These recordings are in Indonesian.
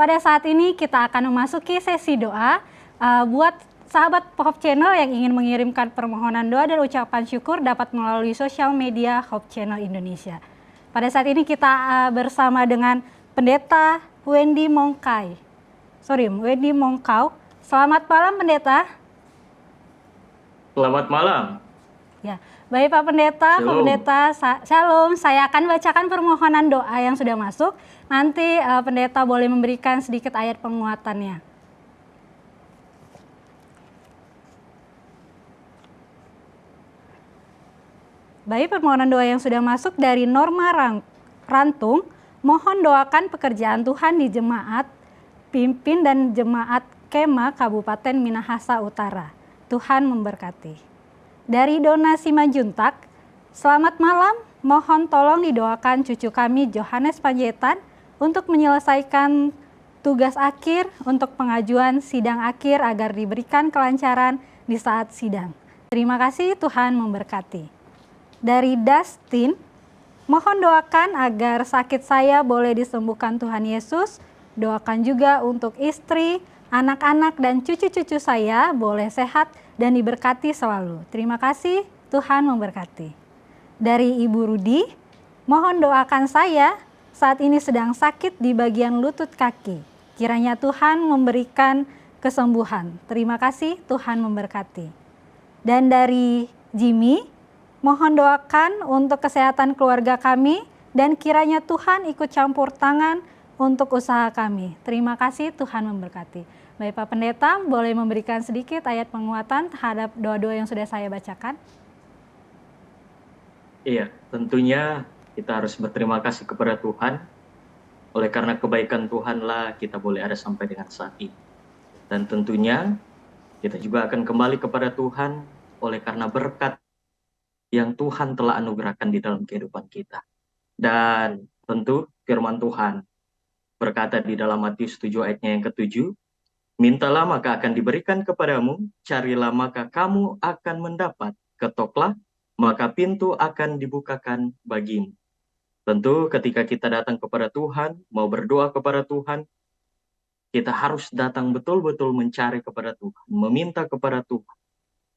Pada saat ini kita akan memasuki sesi doa. Buat sahabat Hope Channel yang ingin mengirimkan permohonan doa dan ucapan syukur dapat melalui sosial media Hope Channel Indonesia. Pada saat ini kita bersama dengan Pendeta Wendy Mongkau. Selamat malam Pendeta. Selamat malam. Ya, baik Pak Pendeta, Shalom. Pak Pendeta, Shalom. Saya akan bacakan permohonan doa yang sudah masuk. Nanti Pendeta boleh memberikan sedikit ayat penguatannya. Baik, permohonan doa yang sudah masuk dari Norma Rantung. Mohon doakan pekerjaan Tuhan di jemaat pimpin dan jemaat Kema Kabupaten Minahasa Utara. Tuhan memberkati. Dari Dona Simanjuntak, selamat malam, mohon tolong didoakan cucu kami Johannes Panjaitan untuk menyelesaikan tugas akhir untuk pengajuan sidang akhir agar diberikan kelancaran di saat sidang. Terima kasih, Tuhan memberkati. Dari Dustin, mohon doakan agar sakit saya boleh disembuhkan Tuhan Yesus. Doakan juga untuk istri, anak-anak dan cucu-cucu saya boleh sehat dan diberkati selalu. Terima kasih, Tuhan memberkati. Dari Ibu Rudi, mohon doakan saya saat ini sedang sakit di bagian lutut kaki. Kiranya Tuhan memberikan kesembuhan. Terima kasih, Tuhan memberkati. Dan dari Jimmy, mohon doakan untuk kesehatan keluarga kami dan kiranya Tuhan ikut campur tangan untuk usaha kami. Terima kasih, Tuhan memberkati. Baik Pak Pendeta, boleh memberikan sedikit ayat penguatan terhadap doa-doa yang sudah saya bacakan? Iya, tentunya kita harus berterima kasih kepada Tuhan. Oleh karena kebaikan Tuhanlah kita boleh ada sampai dengan saat ini. Dan tentunya kita juga akan kembali kepada Tuhan oleh karena berkat yang Tuhan telah anugerahkan di dalam kehidupan kita. Dan tentu firman Tuhan berkata di dalam Matius 7 ayatnya yang ke-7, mintalah maka akan diberikan kepadamu, carilah maka kamu akan mendapat, ketoklah maka pintu akan dibukakan bagimu. Tentu ketika kita datang kepada Tuhan, mau berdoa kepada Tuhan, kita harus datang betul-betul mencari kepada Tuhan, meminta kepada Tuhan.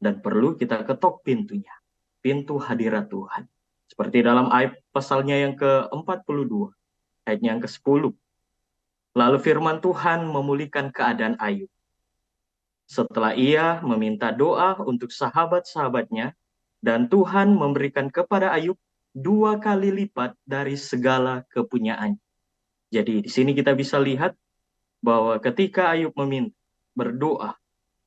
Dan perlu kita ketok pintunya, pintu hadirat Tuhan. Seperti dalam ayat pasalnya yang ke-42, ayatnya yang ke-10. Lalu firman Tuhan memulihkan keadaan Ayub. Setelah ia meminta doa untuk sahabat-sahabatnya, dan Tuhan memberikan kepada Ayub 2 kali lipat dari segala kepunyaannya. Jadi di sini kita bisa lihat bahwa ketika Ayub berdoa,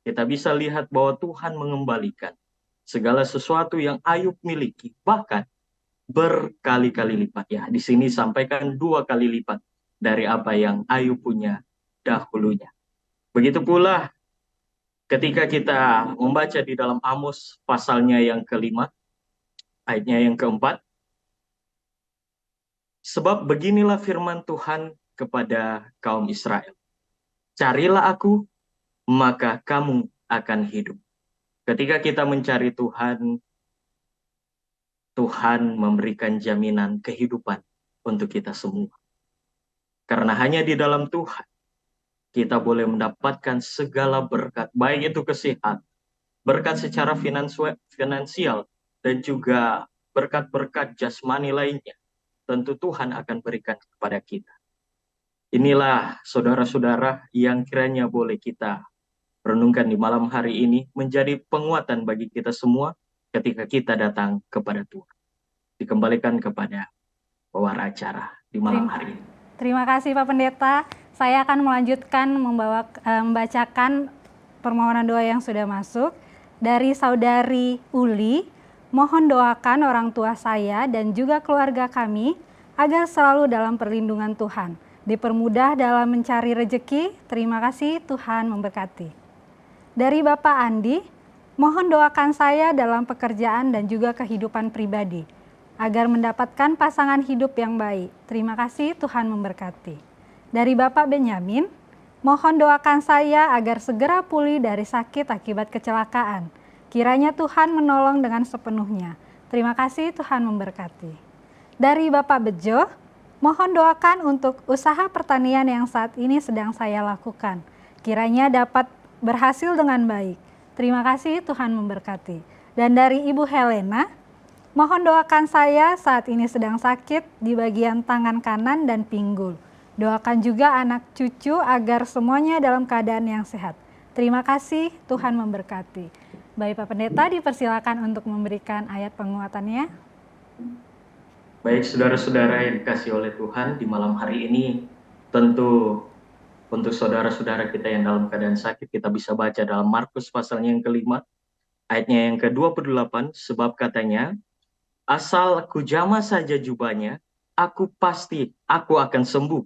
kita bisa lihat bahwa Tuhan mengembalikan segala sesuatu yang Ayub miliki, bahkan berkali-kali lipat. Ya, di sini sampaikan 2 kali lipat dari apa yang Ayub punya dahulunya. Begitu pula ketika kita membaca di dalam Amos pasalnya yang ke-5, ayatnya yang ke-4, sebab beginilah firman Tuhan kepada kaum Israel. Carilah aku, maka kamu akan hidup. Ketika kita mencari Tuhan, Tuhan memberikan jaminan kehidupan untuk kita semua. Karena hanya di dalam Tuhan, kita boleh mendapatkan segala berkat, baik itu kesehatan, berkat secara finansial, dan juga berkat-berkat jasmani lainnya. Tentu Tuhan akan berikan kepada kita. Inilah saudara-saudara yang kiranya boleh kita renungkan di malam hari ini, menjadi penguatan bagi kita semua ketika kita datang kepada Tuhan. Dikembalikan kepada pewara acara di malam hari ini. Terima kasih Pak Pendeta. Saya akan melanjutkan membacakan permohonan doa yang sudah masuk. Dari Saudari Uli, mohon doakan orang tua saya dan juga keluarga kami agar selalu dalam perlindungan Tuhan. Dipermudah dalam mencari rejeki. Terima kasih, Tuhan memberkati. Dari Bapak Andi, mohon doakan saya dalam pekerjaan dan juga kehidupan pribadi, agar mendapatkan pasangan hidup yang baik. Terima kasih, Tuhan memberkati. Dari Bapak Benyamin, mohon doakan saya agar segera pulih dari sakit akibat kecelakaan. Kiranya Tuhan menolong dengan sepenuhnya. Terima kasih, Tuhan memberkati. Dari Bapak Bejo, Mohon doakan untuk usaha pertanian yang saat ini sedang saya lakukan. Kiranya dapat berhasil dengan baik. Terima kasih, Tuhan memberkati. Dan dari Ibu Helena, mohon doakan saya saat ini sedang sakit di bagian tangan kanan dan pinggul. Doakan juga anak cucu agar semuanya dalam keadaan yang sehat. Terima kasih, Tuhan memberkati. Baik Pak Pendeta, dipersilakan untuk memberikan ayat penguatannya. Baik saudara-saudara yang dikasih oleh Tuhan, di malam hari ini tentu untuk saudara-saudara kita yang dalam keadaan sakit, kita bisa baca dalam Markus pasalnya yang kelima, ayatnya yang ke-28, sebab katanya, asal ku jamah saja jubahnya, aku akan sembuh.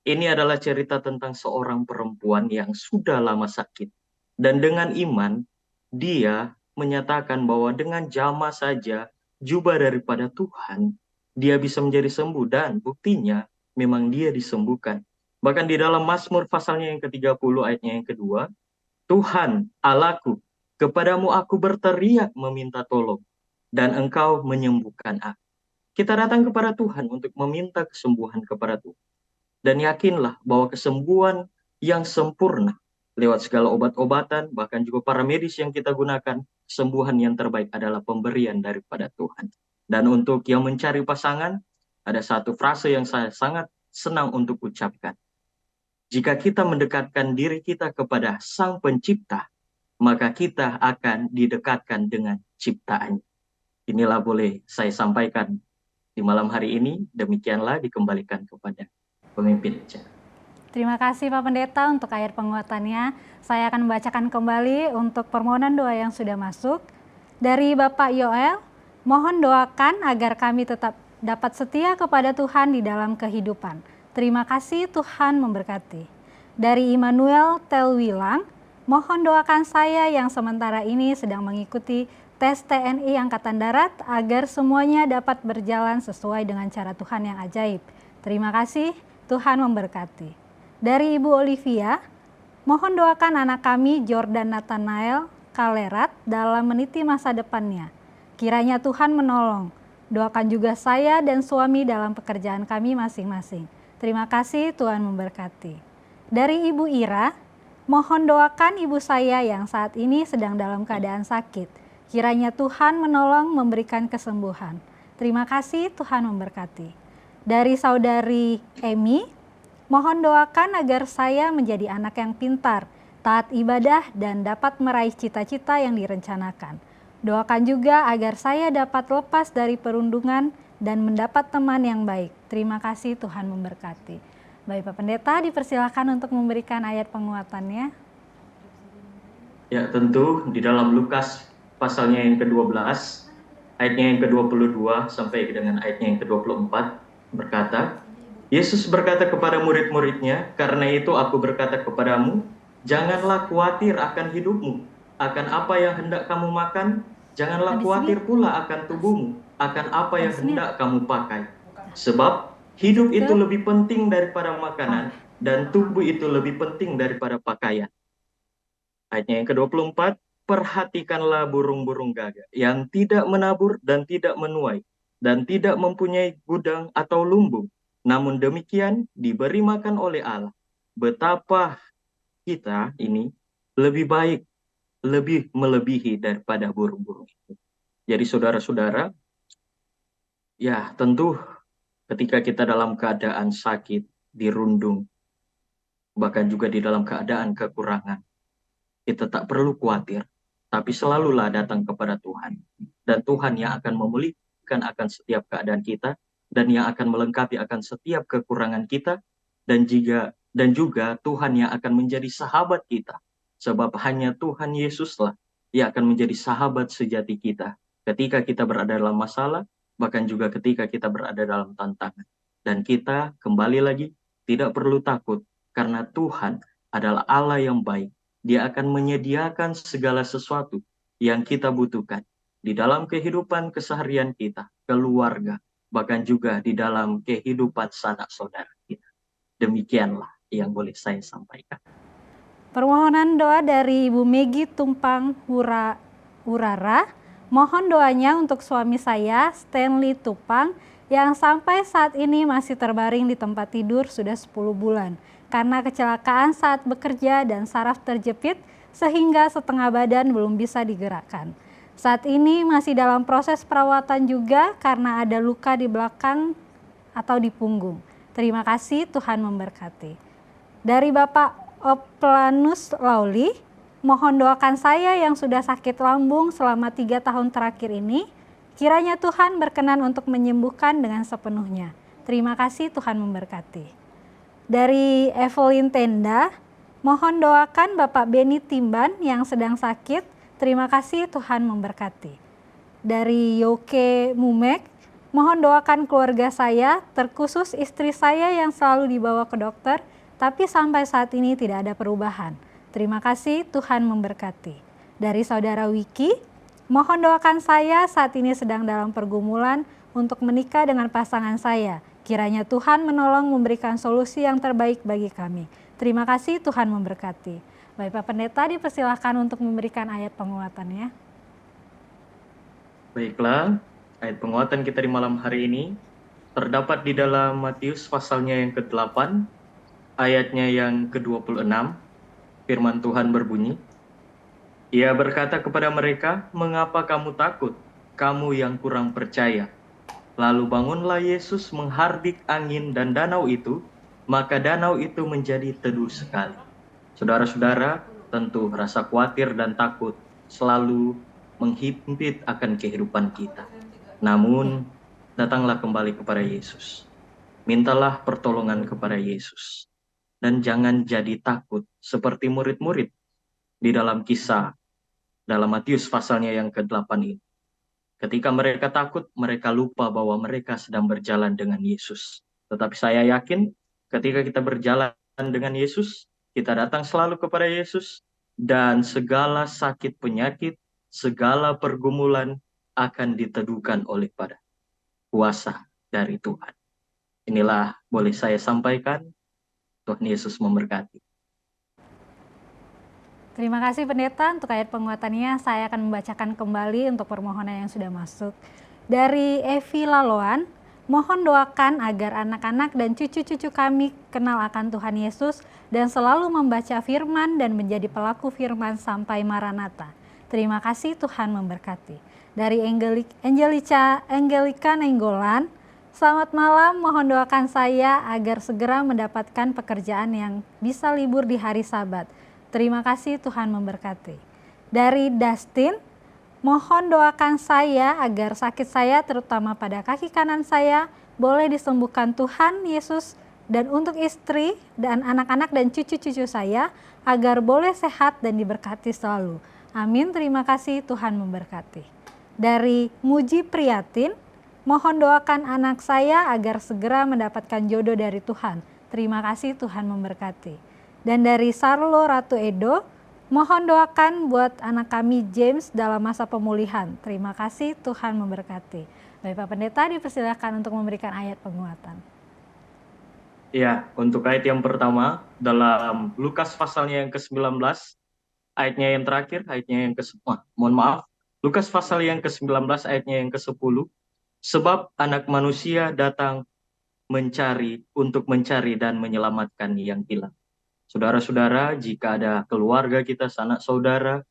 Ini adalah cerita tentang seorang perempuan yang sudah lama sakit. Dan dengan iman, dia menyatakan bahwa dengan jamah saja jubah daripada Tuhan, dia bisa menjadi sembuh. Dan buktinya memang dia disembuhkan. Bahkan di dalam Mazmur pasalnya yang ke-30 ayatnya yang kedua, Tuhan Allahku, kepadamu aku berteriak meminta tolong, dan engkau menyembuhkan aku. Kita datang kepada Tuhan untuk meminta kesembuhan kepada Tuhan. Dan yakinlah bahwa kesembuhan yang sempurna lewat segala obat-obatan, bahkan juga para medis yang kita gunakan, kesembuhan yang terbaik adalah pemberian daripada Tuhan. Dan untuk yang mencari pasangan, ada satu frase yang saya sangat senang untuk ucapkan. Jika kita mendekatkan diri kita kepada Sang Pencipta, maka kita akan didekatkan dengan ciptaannya. Inilah boleh saya sampaikan di malam hari ini, demikianlah dikembalikan kepada pemimpin acara. Terima kasih Pak Pendeta untuk ayat penguatannya. Saya akan membacakan kembali untuk permohonan doa yang sudah masuk. Dari Bapak Yoel, mohon doakan agar kami tetap dapat setia kepada Tuhan di dalam kehidupan. Terima kasih, Tuhan memberkati. Dari Immanuel Telwilang, mohon doakan saya yang sementara ini sedang mengikuti tes TNI Angkatan Darat agar semuanya dapat berjalan sesuai dengan cara Tuhan yang ajaib. Terima kasih, Tuhan memberkati. Dari Ibu Olivia, mohon doakan anak kami Jordan Nathanael Kalerat dalam meniti masa depannya. Kiranya Tuhan menolong. Doakan juga saya dan suami dalam pekerjaan kami masing-masing. Terima kasih, Tuhan memberkati. Dari Ibu Ira, mohon doakan ibu saya yang saat ini sedang dalam keadaan sakit. Kiranya Tuhan menolong memberikan kesembuhan. Terima kasih, Tuhan memberkati. Dari saudari Emi, mohon doakan agar saya menjadi anak yang pintar, taat ibadah, dan dapat meraih cita-cita yang direncanakan. Doakan juga agar saya dapat lepas dari perundungan dan mendapat teman yang baik. Terima kasih, Tuhan memberkati. Baik Pak Pendeta, dipersilakan untuk memberikan ayat penguatannya. Ya, tentu di dalam Lukas pasalnya yang ke-12, ayatnya yang ke-22 sampai dengan ayatnya yang ke-24, berkata, Yesus berkata kepada murid-muridnya, karena itu aku berkata kepadamu, janganlah khawatir akan hidupmu, akan apa yang hendak kamu makan, janganlah khawatir pula akan tubuhmu, akan apa yang hendak kamu pakai. Sebab hidup itu lebih penting daripada makanan, dan tubuh itu lebih penting daripada pakaian. Ayatnya yang ke-24, perhatikanlah burung-burung gagak yang tidak menabur dan tidak menuai, dan tidak mempunyai gudang atau lumbung. Namun demikian diberi makan oleh Allah. Betapa kita ini lebih baik, lebih melebihi daripada burung-burung itu. Jadi saudara-saudara, ya tentu ketika kita dalam keadaan sakit, dirundung, bahkan juga di dalam keadaan kekurangan, kita tak perlu khawatir, tapi selalulah datang kepada Tuhan. Dan Tuhan yang akan memulihkan akan setiap keadaan kita, dan yang akan melengkapi akan setiap kekurangan kita, dan juga Tuhan yang akan menjadi sahabat kita. Sebab hanya Tuhan Yesuslah yang akan menjadi sahabat sejati kita ketika kita berada dalam masalah, bahkan juga ketika kita berada dalam tantangan. Dan kita kembali lagi tidak perlu takut, karena Tuhan adalah Allah yang baik. Dia akan menyediakan segala sesuatu yang kita butuhkan di dalam kehidupan keseharian kita, keluarga, bahkan juga di dalam kehidupan sanak saudara kita. Demikianlah yang boleh saya sampaikan. Permohonan doa dari Ibu Megi Tumpang Urara. Mohon doanya untuk suami saya, Stanley Tupang, yang sampai saat ini masih terbaring di tempat tidur sudah 10 bulan karena kecelakaan saat bekerja dan saraf terjepit sehingga setengah badan belum bisa digerakkan. Saat ini masih dalam proses perawatan juga karena ada luka di belakang atau di punggung. Terima kasih, Tuhan memberkati. Dari Bapak Oplanus Lauli, mohon doakan saya yang sudah sakit lambung selama 3 tahun terakhir ini. Kiranya Tuhan berkenan untuk menyembuhkan dengan sepenuhnya. Terima kasih, Tuhan memberkati. Dari Evelyn Tenda, mohon doakan Bapak Beni Timban yang sedang sakit. Terima kasih, Tuhan memberkati. Dari Yoke Mumek, mohon doakan keluarga saya, terkhusus istri saya yang selalu dibawa ke dokter, tapi sampai saat ini tidak ada perubahan. Terima kasih, Tuhan memberkati. Dari Saudara Wiki, mohon doakan saya saat ini sedang dalam pergumulan untuk menikah dengan pasangan saya. Kiranya Tuhan menolong memberikan solusi yang terbaik bagi kami. Terima kasih, Tuhan memberkati. Baik Pak Pendeta, dipersilahkan untuk memberikan ayat penguatannya. Baiklah, ayat penguatan kita di malam hari ini terdapat di dalam Matius pasalnya yang ke-8, ayatnya yang ke-26. Firman Tuhan berbunyi, Ia berkata kepada mereka, "Mengapa kamu takut, kamu yang kurang percaya?" Lalu bangunlah Yesus menghardik angin dan danau itu, maka danau itu menjadi teduh sekali. Saudara-saudara, tentu rasa khawatir dan takut selalu menghimpit akan kehidupan kita. Namun, datanglah kembali kepada Yesus. Mintalah pertolongan kepada Yesus. Dan jangan jadi takut seperti murid-murid di dalam kisah dalam Matius pasalnya yang ke-8 ini. Ketika mereka takut, mereka lupa bahwa mereka sedang berjalan dengan Yesus. Tetapi saya yakin ketika kita berjalan dengan Yesus, kita datang selalu kepada Yesus, dan segala sakit penyakit, segala pergumulan akan diteduhkan oleh pada kuasa dari Tuhan. Inilah boleh saya sampaikan. Tuhan Yesus memberkati. Terima kasih Pendeta untuk ayat penguatannya. Saya akan membacakan kembali untuk permohonan yang sudah masuk. Dari Evi Laloan, mohon doakan agar anak-anak dan cucu-cucu kami kenal akan Tuhan Yesus dan selalu membaca firman dan menjadi pelaku firman sampai Maranatha. Terima kasih, Tuhan memberkati. Dari Angelika Nenggolan, selamat malam, mohon doakan saya agar segera mendapatkan pekerjaan yang bisa libur di hari Sabat. Terima kasih, Tuhan memberkati. Dari Dustin, mohon doakan saya agar sakit saya terutama pada kaki kanan saya boleh disembuhkan Tuhan Yesus, dan untuk istri dan anak-anak dan cucu-cucu saya agar boleh sehat dan diberkati selalu. Amin, terima kasih, Tuhan memberkati. Dari Muji Priyatin, mohon doakan anak saya agar segera mendapatkan jodoh dari Tuhan. Terima kasih, Tuhan memberkati. Dan dari Sarlo Ratu Edo, mohon doakan buat anak kami James dalam masa pemulihan. Terima kasih, Tuhan memberkati. Baik Pak Pendeta, dipersilakan untuk memberikan ayat penguatan. Ya, untuk ayat yang pertama dalam Lukas pasalnya yang ke-19, ayatnya yang terakhir, ayatnya yang ke-10. Lukas pasal yang ke-19 ayatnya yang ke-10. Sebab anak manusia datang untuk mencari dan menyelamatkan yang hilang. Saudara-saudara, jika ada keluarga kita, sanak saudara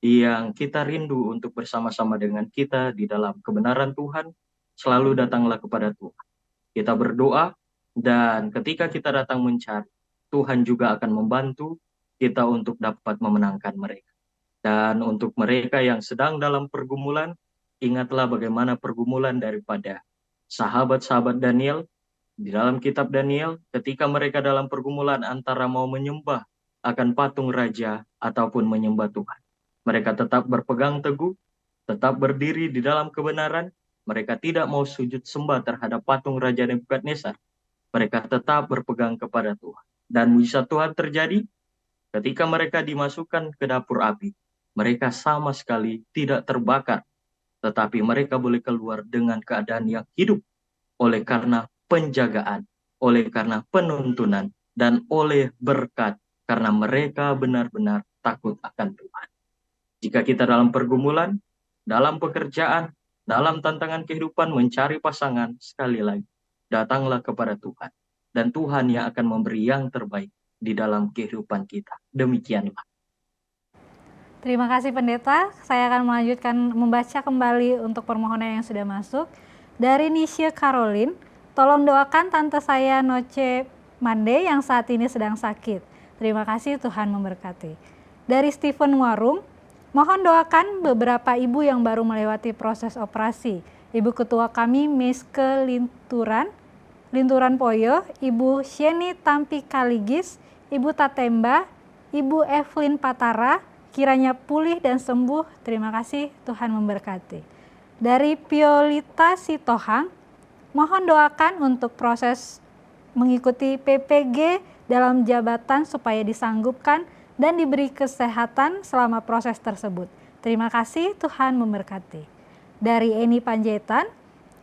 yang kita rindu untuk bersama-sama dengan kita di dalam kebenaran Tuhan, selalu datanglah kepada Tuhan. Kita berdoa, dan ketika kita datang mencari, Tuhan juga akan membantu kita untuk dapat memenangkan mereka. Dan untuk mereka yang sedang dalam pergumulan, ingatlah bagaimana pergumulan daripada sahabat-sahabat Daniel. Di dalam kitab Daniel, ketika mereka dalam pergumulan antara mau menyembah akan patung raja ataupun menyembah Tuhan, mereka tetap berpegang teguh, tetap berdiri di dalam kebenaran. Mereka tidak mau sujud sembah terhadap patung raja Nebukadnezar. Mereka tetap berpegang kepada Tuhan. Dan mujizat Tuhan terjadi ketika mereka dimasukkan ke dapur api. Mereka sama sekali tidak terbakar, tetapi mereka boleh keluar dengan keadaan yang hidup oleh karena penjagaan, oleh karena penuntunan, dan oleh berkat karena mereka benar-benar takut akan Tuhan. Jika kita dalam pergumulan, dalam pekerjaan, Dalam tantangan kehidupan mencari pasangan, sekali lagi, datanglah kepada Tuhan. Dan Tuhan yang akan memberi yang terbaik di dalam kehidupan kita. Demikianlah. Terima kasih Pendeta. Saya akan melanjutkan membaca kembali untuk permohonan yang sudah masuk. Dari Nisha Caroline, tolong doakan tante saya Noce Mande yang saat ini sedang sakit. Terima kasih, Tuhan memberkati. Dari Stephen Warung, mohon doakan beberapa ibu yang baru melewati proses operasi. Ibu ketua kami Meske Linturan Poyo, Ibu Sheni Tampi Kaligis, Ibu Tatemba, Ibu Evelyn Patara, kiranya pulih dan sembuh. Terima kasih, Tuhan memberkati. Dari Piolita Sitohang, mohon doakan untuk proses mengikuti PPG dalam jabatan supaya disanggupkan dan diberi kesehatan selama proses tersebut. Terima kasih, Tuhan memberkati. Dari Eni Panjaitan,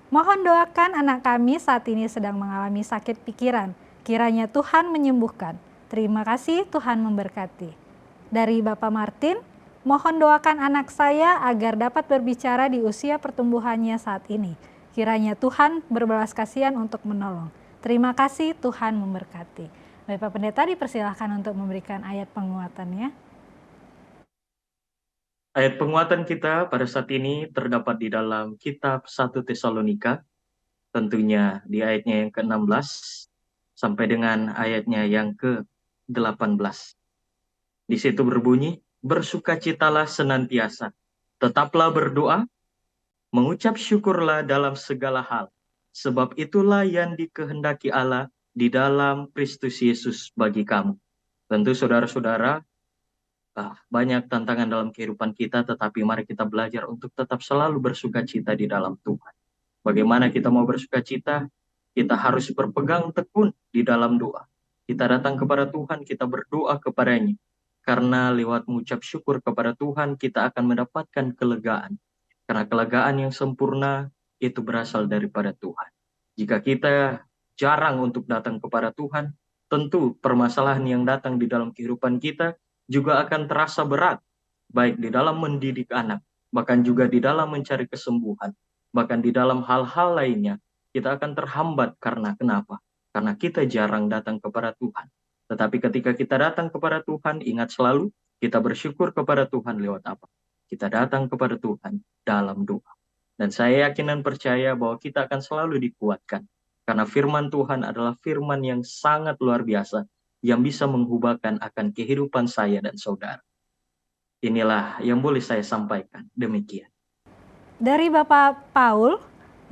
mohon doakan anak kami saat ini sedang mengalami sakit pikiran. Kiranya Tuhan menyembuhkan. Terima kasih, Tuhan memberkati. Dari Bapak Martin, mohon doakan anak saya agar dapat berbicara di usia pertumbuhannya saat ini. Kiranya Tuhan berbelas kasihan untuk menolong. Terima kasih, Tuhan memberkati. Bapak Pendeta dipersilahkan untuk memberikan ayat penguatannya. Ayat penguatan kita pada saat ini terdapat di dalam kitab 1 Tesalonika, tentunya di ayatnya yang ke-16 sampai dengan ayatnya yang ke-18. Di situ berbunyi, bersukacitalah senantiasa, tetaplah berdoa, mengucap syukurlah dalam segala hal, sebab itulah yang dikehendaki Allah di dalam Kristus Yesus bagi kamu. Tentu saudara-saudara, banyak tantangan dalam kehidupan kita, tetapi mari kita belajar untuk tetap selalu bersukacita di dalam Tuhan. Bagaimana kita mau bersukacita? Kita harus berpegang tekun di dalam doa. Kita datang kepada Tuhan, kita berdoa kepadanya. Karena lewat mengucap syukur kepada Tuhan, kita akan mendapatkan kelegaan. Karena kelegaan yang sempurna itu berasal daripada Tuhan. Jika kita jarang untuk datang kepada Tuhan, tentu permasalahan yang datang di dalam kehidupan kita juga akan terasa berat, baik di dalam mendidik anak, bahkan juga di dalam mencari kesembuhan, bahkan di dalam hal-hal lainnya, kita akan terhambat. Karena kenapa? Karena kita jarang datang kepada Tuhan. Tetapi ketika kita datang kepada Tuhan, ingat selalu, kita bersyukur kepada Tuhan lewat apa? Kita datang kepada Tuhan dalam doa. Dan saya yakin dan percaya bahwa kita akan selalu dikuatkan. Karena firman Tuhan adalah firman yang sangat luar biasa, yang bisa menghubahkan akan kehidupan saya dan saudara. Inilah yang boleh saya sampaikan. Demikian. Dari Bapak Paul,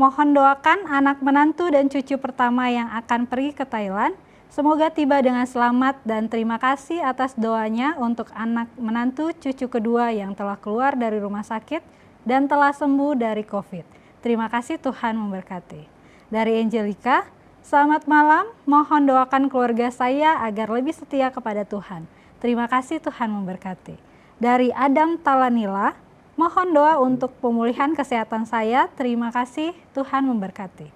mohon doakan anak menantu dan cucu pertama yang akan pergi ke Thailand. Semoga tiba dengan selamat dan terima kasih atas doanya untuk anak menantu cucu kedua yang telah keluar dari rumah sakit dan telah sembuh dari COVID. Terima kasih, Tuhan memberkati. Dari Angelica, selamat malam, mohon doakan keluarga saya agar lebih setia kepada Tuhan. Terima kasih, Tuhan memberkati. Dari Adam Talanila, mohon doa untuk pemulihan kesehatan saya. Terima kasih, Tuhan memberkati.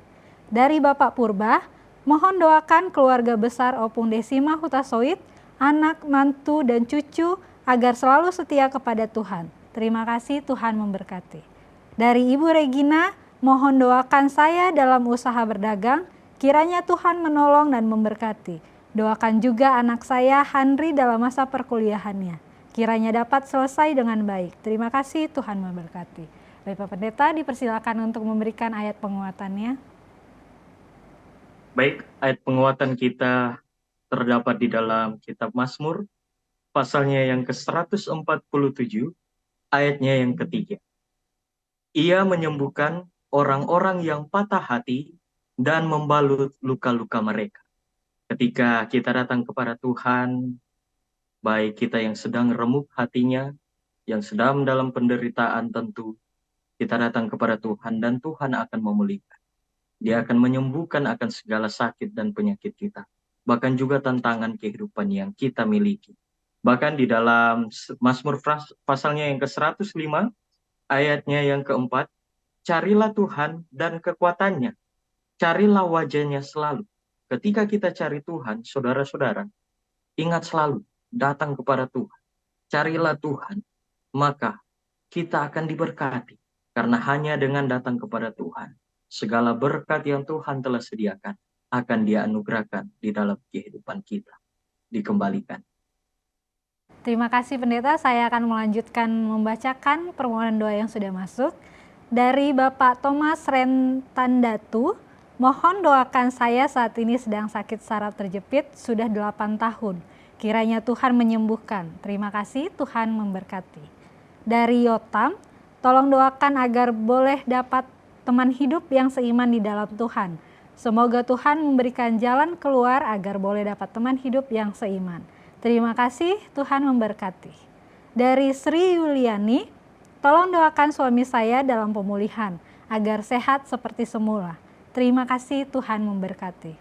Dari Bapak Purba, mohon doakan keluarga besar Opung Desima Hutasoit, anak, mantu, dan cucu agar selalu setia kepada Tuhan. Terima kasih, Tuhan memberkati. Dari Ibu Regina, mohon doakan saya dalam usaha berdagang. Kiranya Tuhan menolong dan memberkati. Doakan juga anak saya Henry dalam masa perkuliahannya. Kiranya dapat selesai dengan baik. Terima kasih, Tuhan memberkati. Bapak Pendeta dipersilakan untuk memberikan ayat penguatannya. Baik, ayat penguatan kita terdapat di dalam kitab Mazmur, pasalnya yang ke-147, ayatnya yang ketiga. Ia menyembuhkan orang-orang yang patah hati dan membalut luka-luka mereka. Ketika kita datang kepada Tuhan, baik kita yang sedang remuk hatinya, yang sedang dalam penderitaan, tentu kita datang kepada Tuhan dan Tuhan akan memulihkan. Dia akan menyembuhkan akan segala sakit dan penyakit kita. Bahkan juga tantangan kehidupan yang kita miliki. Bahkan di dalam Mazmur pasalnya yang ke-105, ayatnya yang keempat, carilah Tuhan dan kekuatannya. Carilah wajahnya selalu. Ketika kita cari Tuhan, saudara-saudara, ingat selalu, datang kepada Tuhan. Carilah Tuhan, maka kita akan diberkati. Karena hanya dengan datang kepada Tuhan, segala berkat yang Tuhan telah sediakan akan Dia anugerahkan di dalam kehidupan kita, dikembalikan. Terima kasih Pendeta, saya akan melanjutkan membacakan permohonan doa yang sudah masuk. Dari Bapak Thomas Rentandatu, mohon doakan saya saat ini sedang sakit saraf terjepit sudah 8 tahun. Kiranya Tuhan menyembuhkan. Terima kasih, Tuhan memberkati. Dari Yotam, tolong doakan agar boleh dapat teman hidup yang seiman di dalam Tuhan. Semoga Tuhan memberikan jalan keluar agar boleh dapat teman hidup yang seiman. Terima kasih, Tuhan memberkati. Dari Sri Yuliani, tolong doakan suami saya dalam pemulihan agar sehat seperti semula. Terima kasih, Tuhan memberkati.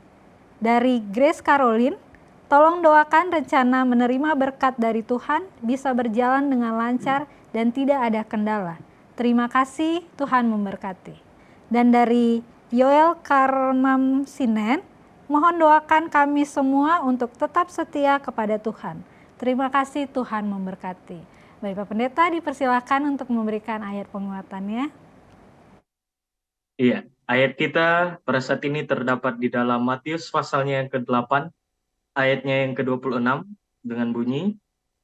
Dari Grace Caroline, tolong doakan rencana menerima berkat dari Tuhan bisa berjalan dengan lancar dan tidak ada kendala. Terima kasih, Tuhan memberkati. Dan dari Yoel Karmam Sinen, mohon doakan kami semua untuk tetap setia kepada Tuhan. Terima kasih, Tuhan memberkati. Baik Pak Pendeta, dipersilakan untuk memberikan ayat penguatannya. Iya, ayat kita pada saat ini terdapat di dalam Matius pasalnya yang ke-8, ayatnya yang ke-26 dengan bunyi,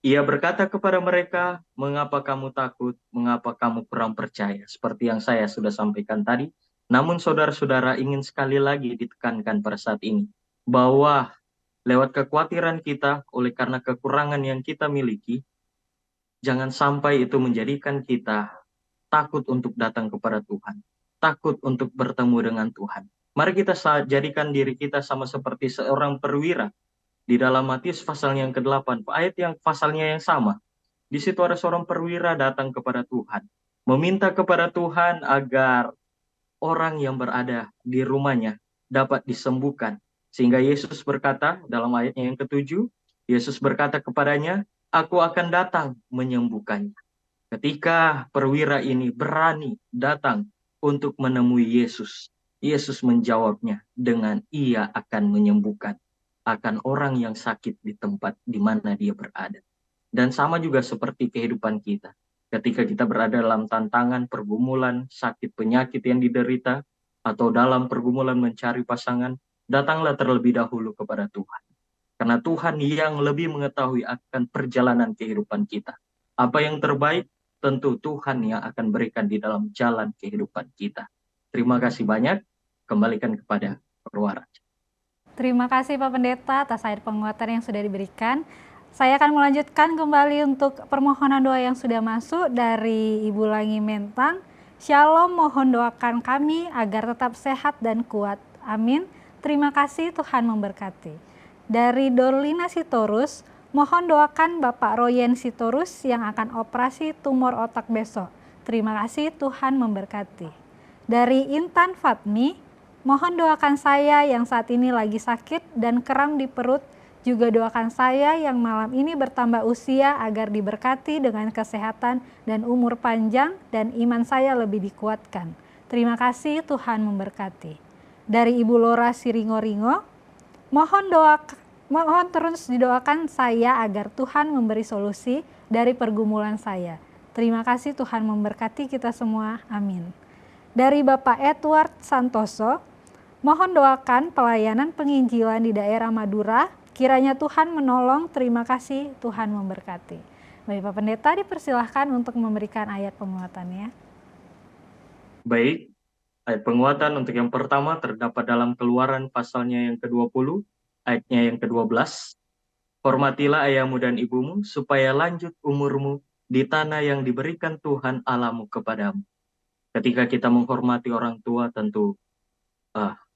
Ia berkata kepada mereka, mengapa kamu takut, mengapa kamu kurang percaya, seperti yang saya sudah sampaikan tadi. Namun saudara-saudara ingin sekali lagi ditekankan pada saat ini, bahwa lewat kekhawatiran kita, oleh karena kekurangan yang kita miliki, jangan sampai itu menjadikan kita takut untuk datang kepada Tuhan, takut untuk bertemu dengan Tuhan. Mari kita jadikan diri kita sama seperti seorang perwira di dalam Matius pasalnya yang ke-8, ayat yang pasalnya yang sama. Di situ ada seorang perwira datang kepada Tuhan, meminta kepada Tuhan agar orang yang berada di rumahnya dapat disembuhkan. Sehingga Yesus berkata dalam ayatnya yang ke-7, Yesus berkata kepadanya, aku akan datang menyembuhkannya. Ketika perwira ini berani datang untuk menemui Yesus, Yesus menjawabnya dengan ia akan menyembuhkan akan orang yang sakit di tempat di mana dia berada. Dan sama juga seperti kehidupan kita. Ketika kita berada dalam tantangan, pergumulan, sakit, penyakit yang diderita, atau dalam pergumulan mencari pasangan, datanglah terlebih dahulu kepada Tuhan. Karena Tuhan yang lebih mengetahui akan perjalanan kehidupan kita. Apa yang terbaik, tentu Tuhan yang akan berikan di dalam jalan kehidupan kita. Terima kasih banyak, kembalikan kepada Perwara. Terima kasih Pak Pendeta atas ayat penguatan yang sudah diberikan. Saya akan melanjutkan kembali untuk permohonan doa yang sudah masuk dari Ibu Langi Mentang. Shalom, mohon doakan kami agar tetap sehat dan kuat. Amin. Terima kasih, Tuhan memberkati. Dari Dorlina Sitorus, mohon doakan Bapak Royen Sitorus yang akan operasi tumor otak besok. Terima kasih, Tuhan memberkati. Dari Intan Fatmi, mohon doakan saya yang saat ini lagi sakit dan kram di perut. Juga doakan saya yang malam ini bertambah usia agar diberkati dengan kesehatan dan umur panjang dan iman saya lebih dikuatkan. Terima kasih, Tuhan memberkati. Dari Ibu Lora Siringo-Ringo, mohon terus didoakan saya agar Tuhan memberi solusi dari pergumulan saya. Terima kasih, Tuhan memberkati kita semua. Amin. Dari Bapak Edward Santoso, mohon doakan pelayanan penginjilan di daerah Madura. Kiranya Tuhan menolong, terima kasih, Tuhan memberkati. Baik Pak Pendeta, dipersilahkan untuk memberikan ayat penguatannya. Baik, ayat penguatan untuk yang pertama terdapat dalam Keluaran pasalnya yang ke-20, ayatnya yang ke-12. Hormatilah ayahmu dan ibumu, supaya lanjut umurmu di tanah yang diberikan Tuhan Allahmu kepadamu. Ketika kita menghormati orang tua, tentu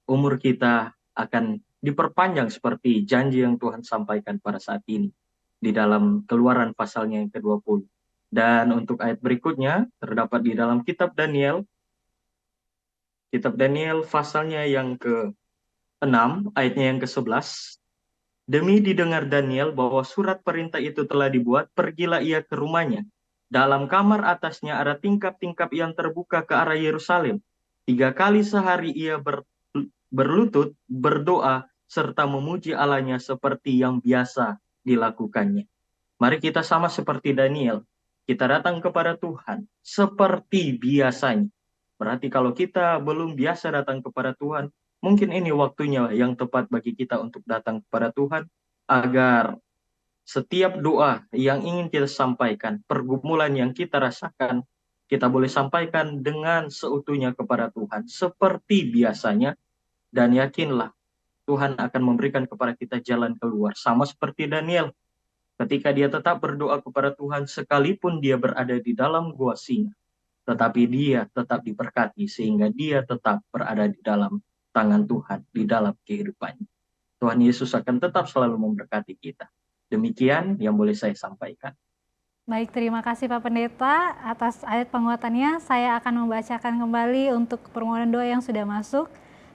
umur kita akan diperpanjang seperti janji yang Tuhan sampaikan pada saat ini di dalam Keluaran pasalnya yang ke-20. Dan untuk ayat berikutnya terdapat di dalam kitab Daniel pasalnya yang ke-6, ayatnya yang ke-11. Demi didengar Daniel bahwa surat perintah itu telah dibuat, pergilah ia ke rumahnya. Dalam kamar atasnya ada tingkap-tingkap yang terbuka ke arah Yerusalem. 3 kali sehari ia berlutut, berdoa, serta memuji Allahnya seperti yang biasa dilakukannya. Mari kita sama seperti Daniel. kita datang kepada Tuhan seperti biasanya. Berarti kalau kita belum biasa datang kepada Tuhan, mungkin ini waktunya yang tepat bagi kita untuk datang kepada Tuhan, agar setiap doa yang ingin kita sampaikan, pergumulan yang kita rasakan, kita boleh sampaikan dengan seutuhnya kepada Tuhan seperti biasanya, dan yakinlah Tuhan akan memberikan kepada kita jalan keluar. Sama seperti Daniel, ketika dia tetap berdoa kepada Tuhan sekalipun dia berada di dalam gua singa, tetapi dia tetap diberkati sehingga dia tetap berada di dalam tangan Tuhan di dalam kehidupannya. Tuhan Yesus akan tetap selalu memberkati kita. Demikian yang boleh saya sampaikan. Baik, terima kasih Pak Pendeta atas ayat penguatannya. Saya akan membacakan kembali untuk permohonan doa yang sudah masuk.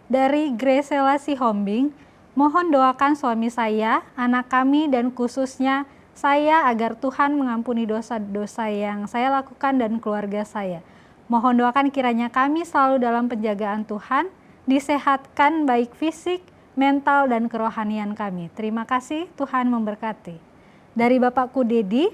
Dari Gresela Sihombing, mohon doakan suami saya, anak kami, dan khususnya saya agar Tuhan mengampuni dosa-dosa yang saya lakukan dan keluarga saya. Mohon doakan kiranya kami selalu dalam penjagaan Tuhan, disehatkan baik fisik, mental, dan kerohanian kami. Terima kasih, Tuhan memberkati. Dari Bapakku Dedi,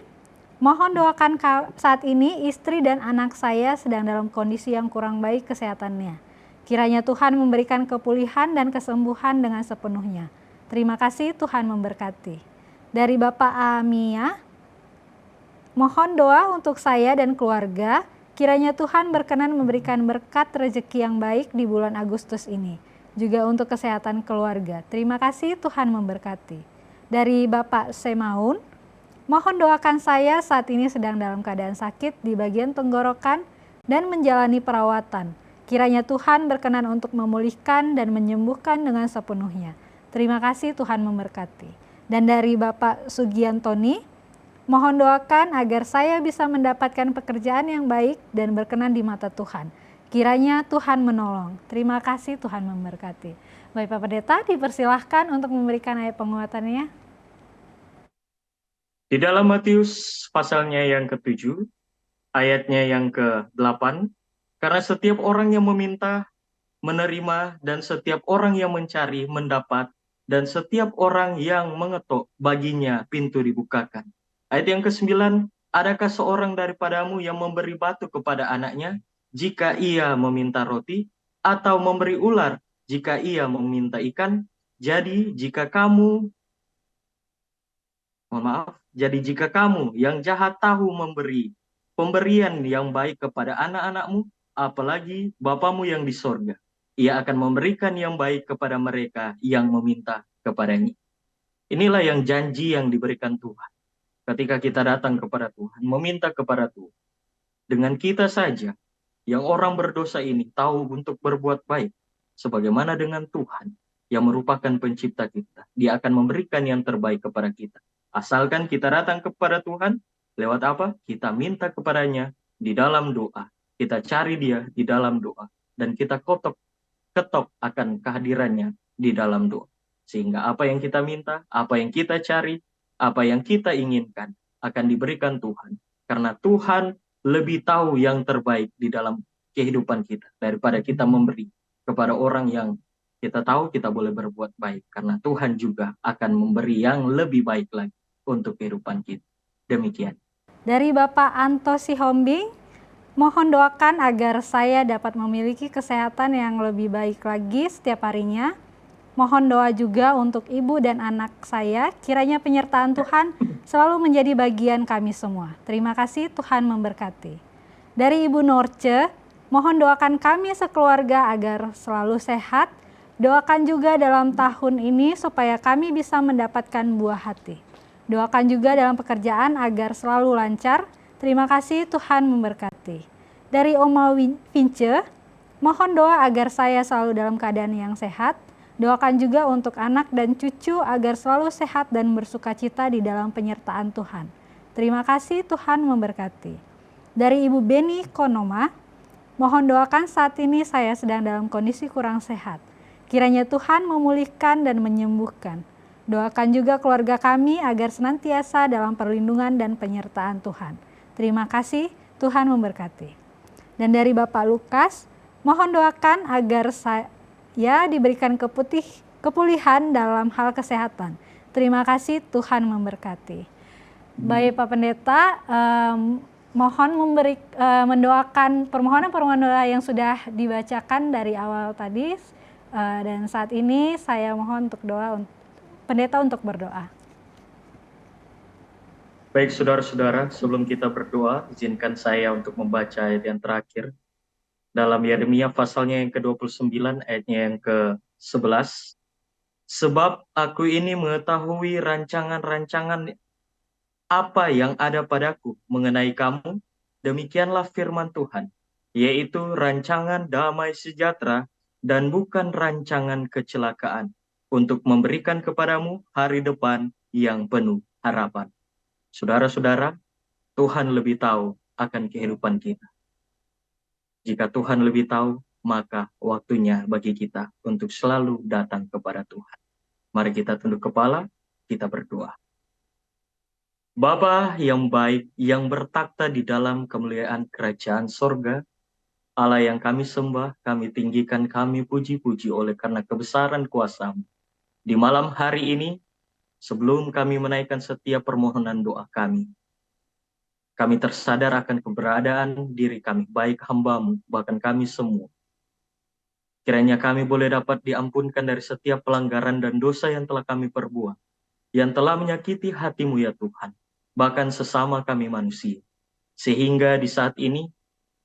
mohon doakan saat ini istri dan anak saya sedang dalam kondisi yang kurang baik kesehatannya. Kiranya Tuhan memberikan kepulihan dan kesembuhan dengan sepenuhnya. Terima kasih, Tuhan memberkati. Dari Bapak Amia, mohon doa untuk saya dan keluarga, kiranya Tuhan berkenan memberikan berkat rezeki yang baik di bulan Agustus ini. Juga untuk kesehatan keluarga. Terima kasih, Tuhan memberkati. Dari Bapak Semaun, mohon doakan saya saat ini sedang dalam keadaan sakit di bagian tenggorokan dan menjalani perawatan. Kiranya Tuhan berkenan untuk memulihkan dan menyembuhkan dengan sepenuhnya. Terima kasih, Tuhan memberkati. Dan dari Bapak Sugiantoni, mohon doakan agar saya bisa mendapatkan pekerjaan yang baik dan berkenan di mata Tuhan. Kiranya Tuhan menolong. Terima kasih, Tuhan memberkati. Baik Pak Pendeta, dipersilahkan untuk memberikan ayat penguatannya. Di dalam Matius pasalnya yang ke-7, ayatnya yang ke-8, karena setiap orang yang meminta, menerima, dan setiap orang yang mencari, mendapat, dan setiap orang yang mengetuk, baginya pintu dibukakan. Ayat yang ke-9, adakah seorang daripadamu yang memberi batu kepada anaknya, jika ia meminta roti, atau memberi ular jika ia meminta ikan? Jadi jika kamu yang jahat tahu memberi pemberian yang baik kepada anak-anakmu, apalagi Bapamu yang di sorga, ia akan memberikan yang baik kepada mereka yang meminta kepadanya. Inilah yang janji yang diberikan Tuhan. Ketika kita datang kepada Tuhan, meminta kepada Tuhan, dengan kita saja, yang orang berdosa ini tahu untuk berbuat baik, sebagaimana dengan Tuhan yang merupakan pencipta kita. Dia akan memberikan yang terbaik kepada kita. Asalkan kita datang kepada Tuhan, lewat apa? Kita minta kepadanya di dalam doa. Kita cari dia di dalam doa. Dan kita ketok akan kehadirannya di dalam doa. Sehingga apa yang kita minta, apa yang kita cari, apa yang kita inginkan akan diberikan Tuhan. Karena Tuhan lebih tahu yang terbaik di dalam kehidupan kita daripada kita memberi kepada orang yang kita tahu kita boleh berbuat baik, karena Tuhan juga akan memberi yang lebih baik lagi untuk kehidupan kita. Demikian. Dari Bapak Anto Sihombing, mohon doakan agar saya dapat memiliki kesehatan yang lebih baik lagi setiap harinya. Mohon doa juga untuk ibu dan anak saya, kiranya penyertaan Tuhan selalu menjadi bagian kami semua. Terima kasih, Tuhan memberkati. Dari Ibu Norce, mohon doakan kami sekeluarga agar selalu sehat. Doakan juga dalam tahun ini supaya kami bisa mendapatkan buah hati. Doakan juga dalam pekerjaan agar selalu lancar. Terima kasih, Tuhan memberkati. Dari Oma Vince, mohon doa agar saya selalu dalam keadaan yang sehat. Doakan juga untuk anak dan cucu agar selalu sehat dan bersukacita di dalam penyertaan Tuhan. Terima kasih, Tuhan memberkati. Dari Ibu Beni Konoma, mohon doakan saat ini saya sedang dalam kondisi kurang sehat. Kiranya Tuhan memulihkan dan menyembuhkan. Doakan juga keluarga kami agar senantiasa dalam perlindungan dan penyertaan Tuhan. Terima kasih, Tuhan memberkati. Dan dari Bapak Lukas, mohon doakan agar saya diberikan kepulihan dalam hal kesehatan. Terima kasih, Tuhan memberkati. Baik Pak Pendeta, mohon mendoakan permohonan-permohonan doa yang sudah dibacakan dari awal tadi. Dan saat ini saya mohon untuk pendeta untuk berdoa. Baik saudara-saudara, sebelum kita berdoa, izinkan saya untuk membaca ayat yang terakhir dalam Yeremia pasalnya yang ke-29 ayatnya yang ke-11. Sebab aku ini mengetahui rancangan-rancangan apa yang ada padaku mengenai kamu, demikianlah firman Tuhan, yaitu rancangan damai sejahtera dan bukan rancangan kecelakaan, untuk memberikan kepadamu hari depan yang penuh harapan. Saudara-saudara, Tuhan lebih tahu akan kehidupan kita. Jika Tuhan lebih tahu, maka waktunya bagi kita untuk selalu datang kepada Tuhan. Mari kita tunduk kepala, kita berdoa. Bapa yang baik, yang bertakhta di dalam kemuliaan kerajaan sorga, Allah yang kami sembah, kami tinggikan, kami puji-puji oleh karena kebesaran kuasa-Mu. Di malam hari ini, sebelum kami menaikkan setiap permohonan doa kami tersadar akan keberadaan diri kami, baik hamba-Mu, bahkan kami semua. Kiranya kami boleh dapat diampunkan dari setiap pelanggaran dan dosa yang telah kami perbuat, yang telah menyakiti hati-Mu ya Tuhan, bahkan sesama kami manusia. Sehingga di saat ini,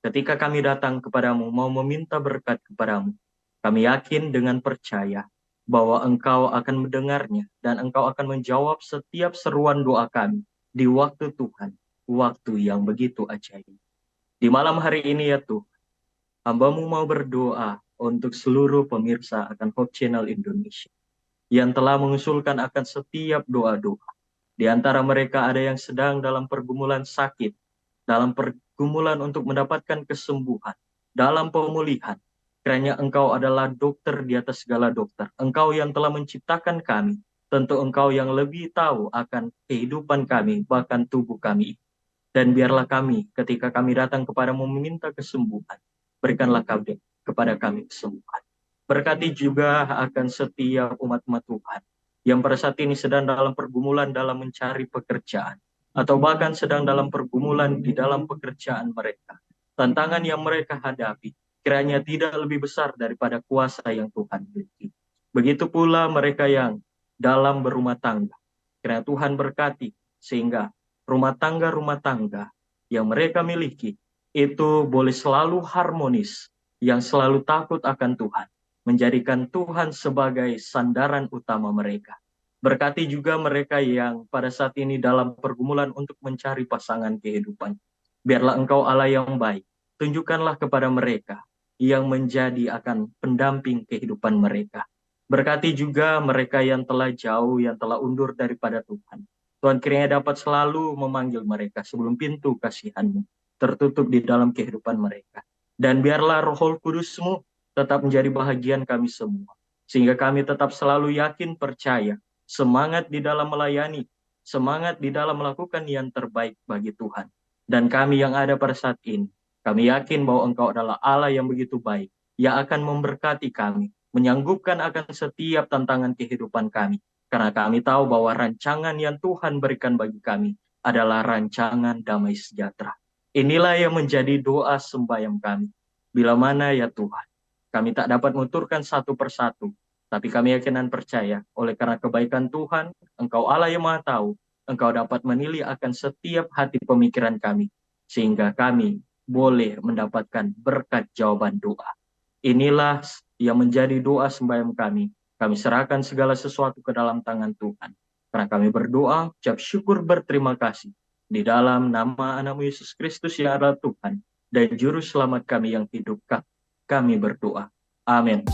ketika kami datang kepadamu, mau meminta berkat kepadamu, kami yakin dengan percaya bahwa Engkau akan mendengarnya dan Engkau akan menjawab setiap seruan doa kami di waktu Tuhan, waktu yang begitu ajaib. Di malam hari ini ya Tuhan, hamba-Mu mau berdoa untuk seluruh pemirsa akan Hope Channel Indonesia yang telah mengusulkan akan setiap doa-doa. Di antara mereka ada yang sedang dalam pergumulan sakit, dalam pergumulan untuk mendapatkan kesembuhan, dalam pemulihan. Kiranya Engkau adalah dokter di atas segala dokter. Engkau yang telah menciptakan kami. Tentu Engkau yang lebih tahu akan kehidupan kami, bahkan tubuh kami. Dan biarlah kami, ketika kami datang kepadamu meminta kesembuhan, berikanlah kepada kami kesembuhan. Berkati juga akan setiap umat-umat Tuhan yang pada saat ini sedang dalam pergumulan dalam mencari pekerjaan, atau bahkan sedang dalam pergumulan di dalam pekerjaan mereka. Tantangan yang mereka hadapi kiranya tidak lebih besar daripada kuasa yang Tuhan miliki. Begitu pula mereka yang dalam berumah tangga. Kiranya Tuhan berkati sehingga rumah tangga yang mereka miliki itu boleh selalu harmonis, yang selalu takut akan Tuhan, menjadikan Tuhan sebagai sandaran utama mereka. Berkati juga mereka yang pada saat ini dalam pergumulan untuk mencari pasangan kehidupan. Biarlah Engkau Allah yang baik, tunjukkanlah kepada mereka yang menjadi akan pendamping kehidupan mereka. Berkati juga mereka yang telah jauh, yang telah undur daripada Tuhan. Tuhan kiranya dapat selalu memanggil mereka sebelum pintu kasihan-Mu tertutup di dalam kehidupan mereka. Dan biarlah Roh Kudus-Mu tetap menjadi bahagian kami semua. Sehingga kami tetap selalu yakin, percaya, semangat di dalam melayani, semangat di dalam melakukan yang terbaik bagi Tuhan. Dan kami yang ada pada saat ini, kami yakin bahwa Engkau adalah Allah yang begitu baik, yang akan memberkati kami, menyanggupkan akan setiap tantangan kehidupan kami. Karena kami tahu bahwa rancangan yang Tuhan berikan bagi kami adalah rancangan damai sejahtera. Inilah yang menjadi doa sembahyang kami. Bila mana ya Tuhan, kami tak dapat menuturkan satu persatu, tapi kami yakin dan percaya, oleh karena kebaikan Tuhan, Engkau Allah yang Maha Tahu, Engkau dapat menilai akan setiap hati pemikiran kami, sehingga kami boleh mendapatkan berkat jawaban doa. Inilah yang menjadi doa sembahyang kami. Kami serahkan segala sesuatu ke dalam tangan Tuhan. Karena kami berdoa, ucap syukur, berterima kasih. Di dalam nama anak-Mu Yesus Kristus yang adalah Tuhan dan Juru Selamat kami yang hidup, kami berdoa. Amin.